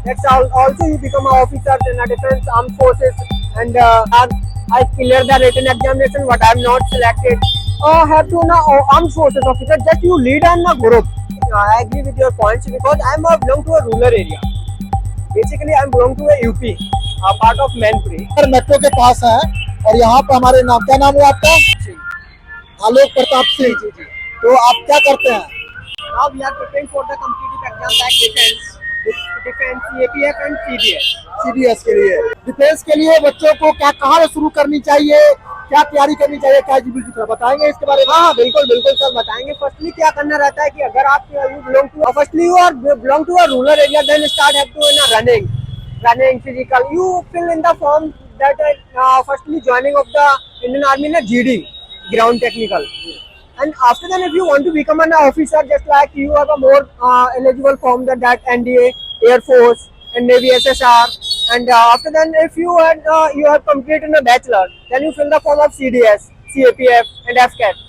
That's all. Also, you become an officer in a defense armed forces, and I clear the written examination. What I'm not selected. Have to now armed forces officer. Just you lead on a group. I agree with your points because I'm belong to a rural area. Basically, I'm belong to a UP, a part of Manpuri. Metro के पास है और यहाँ पे हमारे नाम, क्या नाम हुआ आपका? जी आलोक प्रताप सिंह। जी जी. तो आप क्या करते हैं? Now we are preparing for the competitive exam like defense, CAPF and CDS. CDS के लिए, डिफेंस के लिए बच्चों को क्या कहाँ से शुरू करनी चाहिए, क्या तैयारी करनी चाहिए, क्या एलिजिबिलिटी थोड़ा बताएंगे इसके बारे में? हाँ बिल्कुल बिल्कुल सर बताएंगे. फर्स्टली क्या करना रहता है कि अगर आप you belong to firstly you are belong to a rural area then start have to in running physical you fill in the form that firstly joining of the Indian Army in a GD ground technical. And after that, if you want to become an officer, just like you have a more eligible form than that NDA, Air Force, and Navy SSR. And after that, if you have completed a bachelor, then you fill the form of CDS, CAPF, and FCAT.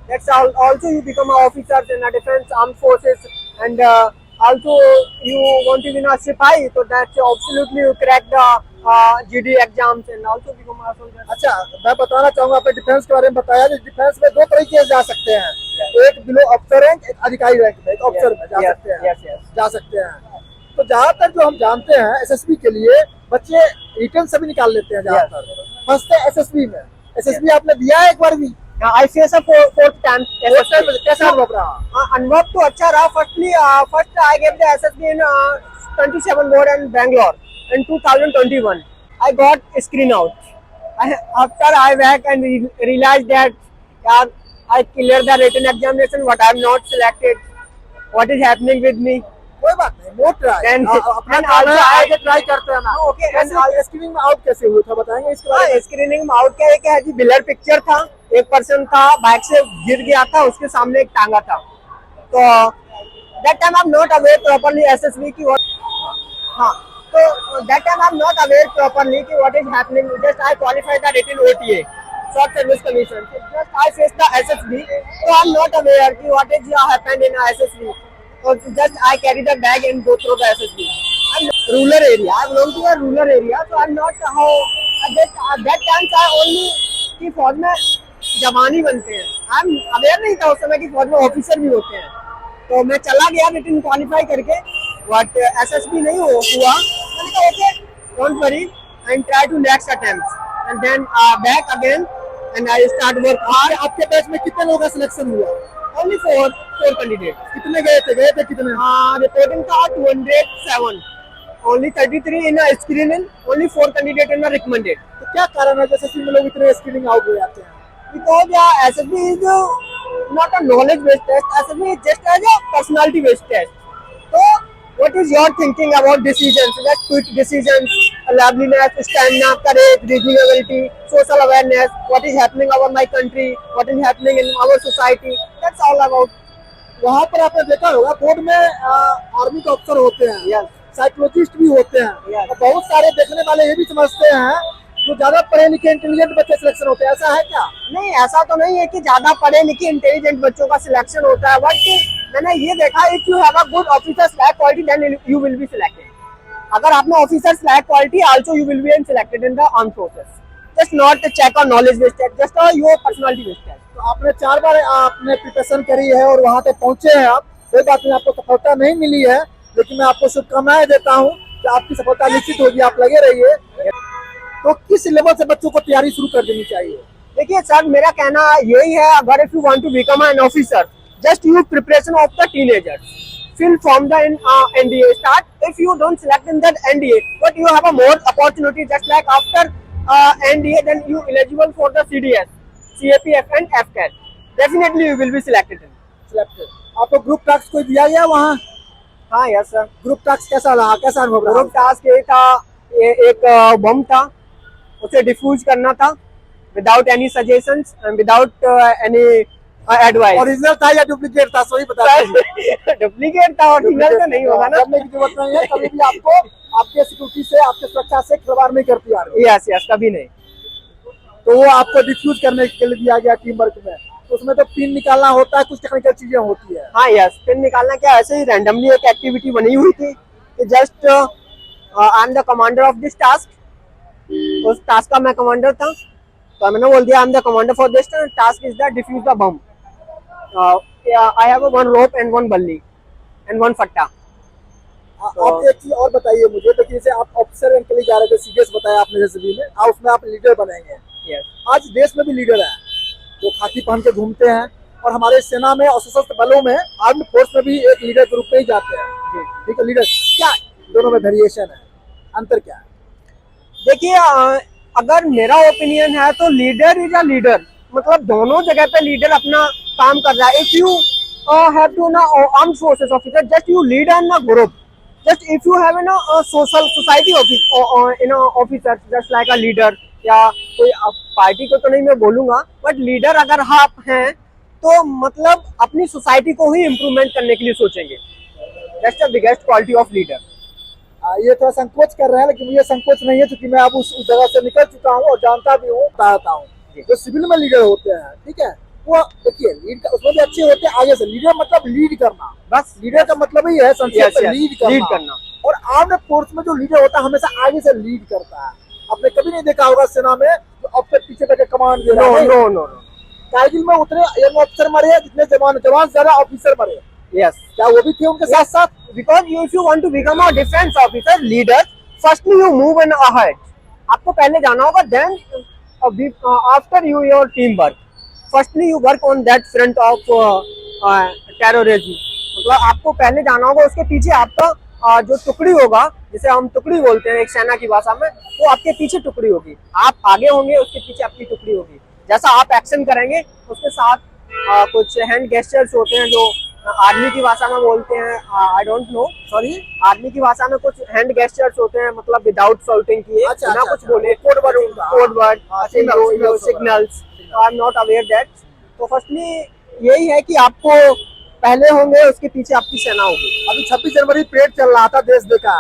That's all. Also, you become an officer in the defense armed forces, and also you want to be a Sipahi, so that's absolutely you crack the GD exams and also become a soldier. अच्छा, मैं बताना चाहूंगा आपने defence के बारे में बताया। Defence में दो तरीके से जा सकते हैं, एक बिलो अफसर रैंक, एक अधिकारी रैंक में, एक अफसर में जा सकते हैं। जा सकते हैं। तो जहाँ तक जो हम जानते हैं एसएसबी के लिए बच्चे रिटर्न सभी निकाल लेते हैं ज्यादातर, फंसते एसएसबी में। एसएसबी आपने दिया है एक बार भी? I face a fourth time. कैसा अनुभव रहा? अनुभव तो अच्छा रहा. First I gave the SSB in 27 board in Bangalore in 2021. I got screen out. After I back and realized that I cleared the written examination, but I'm not selected. What is happening with me? कोई बात नहीं, मोर try. Then अपना also आगे try करते हैं ना। Okay, and screening में out कैसे हुआ था बताएंगे इसके बारे में? स्क्रीनिंग में आउट क्या है कि बिलर पिक्चर था, एक पर्सन था बाइक से गिर गया था, उसके सामने एक टांगा था. तो that time I am not aware properly SSB की हाँ तो that time I am not aware properly कि what is happening. Just I qualify the written OTA short service commission. Just I face the SSB, so I'm not aware कि what is happened in SSB. So just I carry the bag and go through the SSB. I'm rural area. I belong to a rural area, so I'm not how that times I only कि फौज में जवान ही बनते हैं. I'm aware नहीं था उस समय कि फौज में ऑफिसर भी होते हैं. तो मैं चला गया रिटन क्वालिफाई करके, बट SSB नहीं हुआ. मैंने कहा okay don't worry and try to next attempt and then back again and I start work hard. आपके बैच में कितने लोगों का सिलेक्शन हुआ? Only four candidates. कितने गए थे कितने? Reporting था 207. Only 33 in a screening. Only 4 candidates in a recommended. तो क्या कारण है जैसे कि लोग इतने स्क्रीनिंग आउट हो जाते हैं? Because SSB is not a knowledge based test. SSB is just as a personality based test. So what is your thinking about decisions? Like quick decisions, liveliness, stamina, courage, reasoning ability, social awareness, what is happening over my country, what is happening in our society. That's all about. वहाँ पर आपने देखा होगा board में army के अफसर होते हैं, Yes. साइकोलॉजिस्ट भी होते हैं, Yes. और बहुत सारे देखने वाले ये भी समझते हैं जो ज्यादा पढ़े लिखे इंटेलिजेंट बच्चे सिलेक्शन होते हैं। ऐसा है क्या? नहीं, ऐसा तो नहीं है कि ज्यादा पढ़े लिखे इंटेलिजेंट बच्चों का सिलेक्शन होता है, बट मैंने ये देखा if you have a good officer slack quality then you will be selected. अगर आपने officer slack quality also you will be selected in the armed forces. Just not check on knowledge based test, just your personality based test. तो आपने 4 बार आपने preparation करी है और वहाँ तक पहुँचे हैं आप। कोई बात नहीं, आपको सफलता नहीं मिली है, लेकिन मैं आपको शुभकामनाएं देता हूँ कि आपकी सफलता निश्चित होगी। आप लगे रहिए। तो किस लेवल से बच्चों को तैयारी शुरू कर देनी चाहिए? देखिए सर, मेरा कहना यही है, अगर if you want to become an officer just use preparation of the teenagers. fill form the NDA start. If you don't select in that NDA, but you have a more opportunity, just like after NDA, then you eligible for the CDS, CAPF and FCAT. Definitely you will be selected. आपको group task कोई दिया गया वहाँ? हाँ yes sir. Group task कैसा रहा, कैसा अनुभव रहा? ग्रुप टास्क ये था, एक बम था, उसे डिफ्यूज करना था without any suggestions and without any advice. Original था या डुप्लीकेट था, सही बता दीजिए। डुप्लीकेट था, ओरिजिनल तो नहीं होगा ना. करने की जरूरत नहीं है, कभी भी आपको आपके सिक्योरिटी से, आपके सुरक्षा से खिलवाड़ नहीं करती यार। यस यस, कभी नहीं. तो वो आपको डिफ्यूज करने के लिए दिया गया टीम वर्क में, तो उसमें तो पिन निकालना होता है, कुछ टेक्निकल चीजें होती है। हाँ यस, पिन निकालना क्या, ऐसे ही रैंडमली एक एक्टिविटी बनी हुई थी कि just I am the commander of this task, उस टास्क का मैं कमांडर था, तो मैंने बोल दिया I am the commander for this task is the diffuse the bomb, I have one rope and one बल्ली एंड वन फट्टा। आप एक चीज और बताइए मुझे, देखिए जैसे आप ऑफिसर रैंक के लिए जा रहे थे, सीडीएस बताया आपने जैसे भी में, आप उसमें आप लीडर बनेंगे। यस आज देश में भी लीडर है जो खाकी पहन के घूमते हैं, और हमारे सेना में और सशस्त्र बलों में, आर्मी फोर्स में भी एक लीडर के रूप में ही जाते हैं। जी। ठीक है, लीडर क्या दोनों में वेरिएशन है, अंतर क्या है? देखिए अगर मेरा ओपिनियन है तो लीडर इज अ लीडर, मतलब दोनों जगह पे लीडर अपना काम कर रहा है। इफ यू हैव टू ना armed forces officer, just you lead an group, just if you have a social society office officer just like a leader, या कोई पार्टी को तो नहीं मैं बोलूंगा, बट लीडर अगर आप हैं तो मतलब अपनी सोसाइटी को ही इम्प्रूवमेंट करने के लिए सोचेंगे। That's the biggest quality of leader. ये थोड़ा संकोच कर रहे हैं, लेकिन मुझे संकोच नहीं है, क्योंकि मैं अब उस जगह से निकल चुका हूँ और जानता भी हूँ, बताता हूँ। जो सिविल में लीडर होते हैं, ठीक है, वो देखिए लीड उसमें भी अच्छे होते हैं आगे से। लीडर मतलब लीड करना, बस लीडर का मतलब ही है संक्षेप में लीड करना। और आर्म्ड फोर्स में जो लीडर होता है हमेशा आगे से लीड करता है। आपने कभी नहीं देखा होगा सेना में जो अपने पीछे बैठे कमांड दे रहा है। नो। कारगिल में उतने यंग ऑफिसर मरे हैं जितने जवान ज्यादा ऑफिसर मरे। यस, क्या वो भी थे उनके साथ साथ? Because if you want to become a defence officer leader, firstly you move in ahead, आपको पहले जाना होगा, then after you your team work, firstly you work on that front of terrorism. मतलब आपको पहले जाना होगा, उसके पीछे आपका जो टुकड़ी होगा, जिसे हम टुकड़ी बोलते हैं एक सेना की भाषा में, वो आपके पीछे टुकड़ी होगी। आप आगे होंगे, उसके पीछे आपकी टुकड़ी होगी। जैसा आप एक्शन करेंगे उसके साथ कुछ हैंड गेस्चर्स होते हैं जो आर्मी की भाषा में बोलते हैं, I don't know, sorry, army की भाषा में कुछ हैंड गेस्चर्स होते हैं, मतलब विदाउट शॉटिंग किए, बिना कुछ बोले, code word signals, I am not aware that. तो फर्स्टली यही है कि आपको पहले होंगे, उसके पीछे आपकी सेना होगी। अभी 26 जनवरी परेड चल रहा था, देश देखा,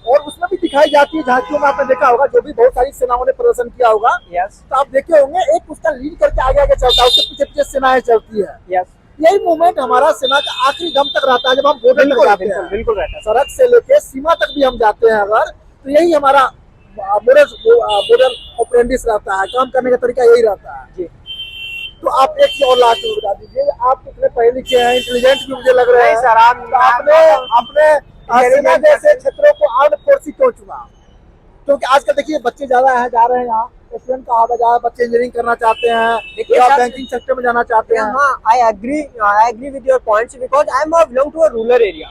और उसमें भी दिखाई जाती है झांकियों में, आपने देखा होगा, जो भी बहुत सारी सेनाओं ने प्रदर्शन किया होगा। यस, तो आप देखे होंगे एक उसका लीड करके आगे आगे चलता है, उसके पीछे पीछे सेनाएं चलती है। यस, यही मूवमेंट हमारा सेना का आखिरी दम तक रहता है, जब हम बॉर्डर तक जाते हैं। बिल्कुल रहता है, सड़क से लेके सीमा तक भी हम जाते हैं अगर, तो यही हमारा बॉर्डर ऑपरेंडिस रहता है, काम करने का तरीका यही रहता है जी। तो आप एक चीज और लास्ट में बता दीजिए, आप कितने पढ़े लिखे हैं, इंटेलिजेंट भी मुझे लग रहे हैं सर। आपने सेना जैसे क्षेत्रों को आर्म्ड फोर्स क्यों चुना? क्योंकि आजकल देखिए बच्चे ज्यादा है, जा रहे हैं यहाँ, स्टूडेंट का आधा ज्यादा, बच्चे इंजीनियरिंग करना चाहते हैं या बैंकिंग सेक्टर में जाना चाहते हैं। हाँ, I agree with your points because I am belong to a rural area.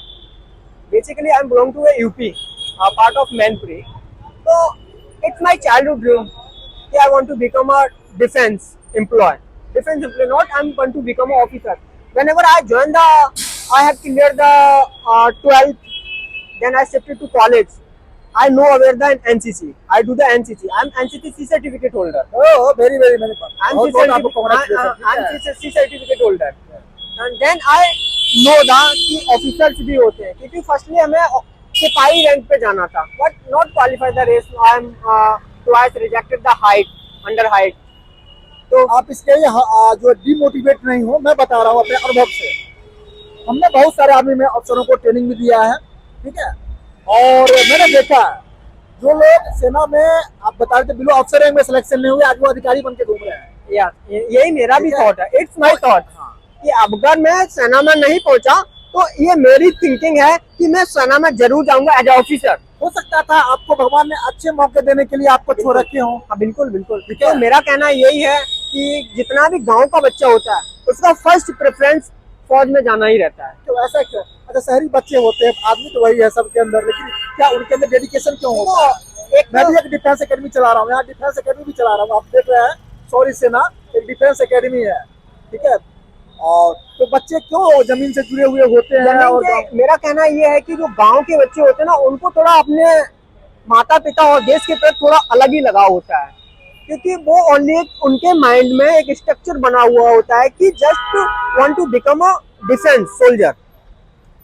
Basically, I belong to a UP, a part of Mainpuri. So it's my childhood dream that I want to become a defense employee. Not I want to become an officer. Whenever I joined I have cleared the 12th, then I shifted to college. I know aware the NCC. I do the NCC. I'm NCC certificate holder. Oh, very many. I'm CC certificate holder. And then I know कि officers भी होते हैं, क्योंकि firstly हमें सिपाही rank पे जाना था, but not qualify the race. I am twice rejected the under height. तो आप इसके जो डिमोटिवेट नहीं हो, मैं बता रहा हूँ अपने अनुभव से। हमने बहुत सारे आर्मी में अफसरों को ट्रेनिंग भी दिया है, ठीक है, और मैंने देखा जो लोग सेना में, आप बता रहे थे बिलो अफसर रैंक में सिलेक्शन नहीं हुए, आज वो अधिकारी बन के घूम रहे हैं। यही मेरा भी थॉट है, इट्स माय थॉट कि अगर मैं सेना में नहीं पहुंचा तो ये मेरी थिंकिंग है कि मैं सेना में जरूर जाऊंगा एज ऑफिसर। हो सकता था आपको भगवान ने अच्छे मौके देने के लिए आपको छोड़ रखे हो। हाँ, बिल्कुल। तो मेरा कहना यही है कि जितना भी गाँव का बच्चा होता है उसका फर्स्ट प्रेफरेंस फौज में जाना ही रहता है। तो ऐसा क्यों? अच्छा, शहरी बच्चे होते हैं, आदमी तो वही है सबके अंदर, लेकिन क्या उनके अंदर डेडिकेशन क्यों होगा? मैं भी एक डिफेंस एकेडमी चला रहा हूँ, यहाँ डिफेंस एकेडमी भी चला रहा हूँ, आप देख रहे हैं, सॉरी सेना एक डिफेंस एकेडमी है, ठीक है, और तो बच्चे क्यों जमीन से जुड़े हुए होते हैं? और मेरा कहना ये है कि जो गाँव के बच्चे होते हैं ना, उनको थोड़ा अपने माता पिता और देश के प्रति थोड़ा अलग ही लगाव होता है, क्योंकि वो ओनली उनके माइंड में एक स्ट्रक्चर बना हुआ होता है कि just want to become a defence soldier.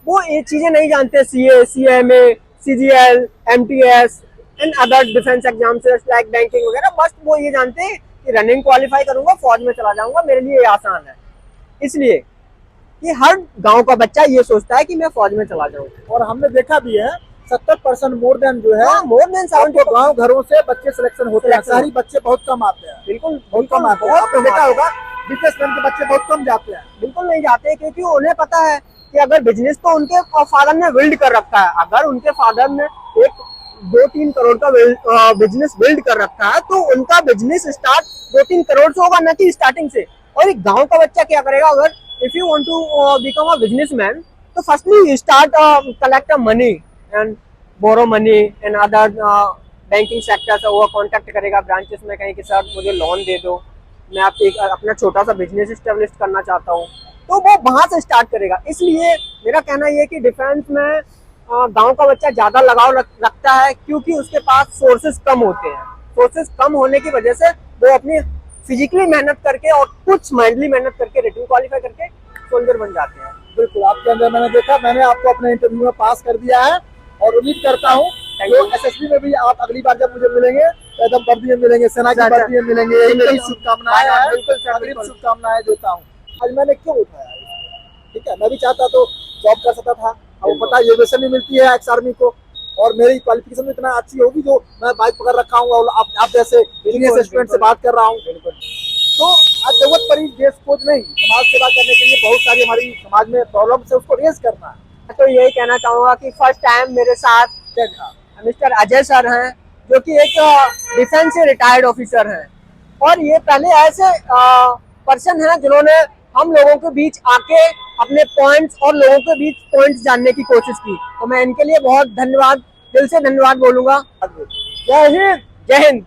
वो ये चीजें नहीं जानते, CA, CMA, CGL, MTS and other defence exams like banking वगैरह। बस वो ये जानते हैं कि रनिंग क्वालिफाई करूंगा, फौज में चला जाऊंगा, मेरे लिए ये आसान है। इसलिए कि हर गांव का बच्चा ये सोचता है कि मैं फौज में चला जाऊं। और हमने देखा भी है 70% मोर देन जो है मोर देन 70 गाँव घरों से बच्चे सिलेक्शन होते हैं, शहरी बच्चे बहुत कम आते हैं, बिल्कुल बहुत कम आते हैं। आपने देखा होगा बिजनेसमैन के बच्चे बहुत कम जाते हैं। बिल्कुल नहीं जाते, क्योंकि उन्हें पता है कि अगर बिजनेस तो उनके फादर ने बिल्ड कर रखा है, अगर उनके फादर ने एक 2-3 करोड़ का बिजनेस बिल्ड कर रखा है तो उनका बिजनेस स्टार्ट 2-3 करोड़ से होगा, न कि स्टार्टिंग से। और एक गांव का बच्चा क्या करेगा, अगर if you want to become a businessman, तो firstly start collect money and borrow money and other banking sector से वो कॉन्टेक्ट करेगा ब्रांचेस में कहीं कि सर मुझे लोन दे दो, मैं आप एक अपना छोटा सा बिजनेस स्टेब्लिश करना चाहता हूँ, तो वो वहां से स्टार्ट करेगा। इसलिए मेरा कहना ये है कि डिफेंस में गांव का बच्चा ज्यादा लगाव रखता है, क्योंकि उसके पास सोर्सेज कम होते हैं। सोर्सेज कम होने की वजह से वो अपनी फिजिकली मेहनत करके और कुछ माइंडली मेहनत करके रिटन क्वालिफाई करके सोल्जर बन जाते हैं। बिल्कुल, आपके अंदर मैंने देखा, मैंने आपको अपने इंटरव्यू में पास कर दिया है और उम्मीद करता हूँ जो एसएसबी में भी आप अगली बार जब मुझे मिलेंगे तो एकदम वर्दी में मिलेंगे, सेना की वर्दी में मिलेंगे। यही मेरी शुभकामनाएं हैं, बिल्कुल शुभकामनाएं देता हूँ। आज मैंने क्यों उठाया, ठीक है, मैं भी चाहता तो जॉब कर सकता था, अब पता है एविएशन नहीं मिलती है एक्स आर्मी को, और मेरी क्वालिफिकेशन भी इतना अच्छी होगी जो मैं बाइक पकड़ रखा हूँ और आप जैसे सीनियर स्टूडेंट से बात कर रहा हूँ। तो आज जरूरत पड़ी देश खोज नहीं, समाज सेवा करने के लिए बहुत सारी हमारी समाज में प्रॉब्लम है, उसको रेज करना है। तो यही कहना चाहूंगा कि फर्स्ट टाइम मेरे साथ मिस्टर अजय सर हैं, जो कि एक डिफेंस से रिटायर्ड ऑफिसर हैं, और ये पहले ऐसे पर्सन हैं जिन्होंने हम लोगों के बीच आके अपने पॉइंट्स और लोगों के बीच पॉइंट्स जानने की कोशिश की। तो मैं इनके लिए बहुत धन्यवाद, दिल से धन्यवाद बोलूंगा। जय हिंद, जय हिंद।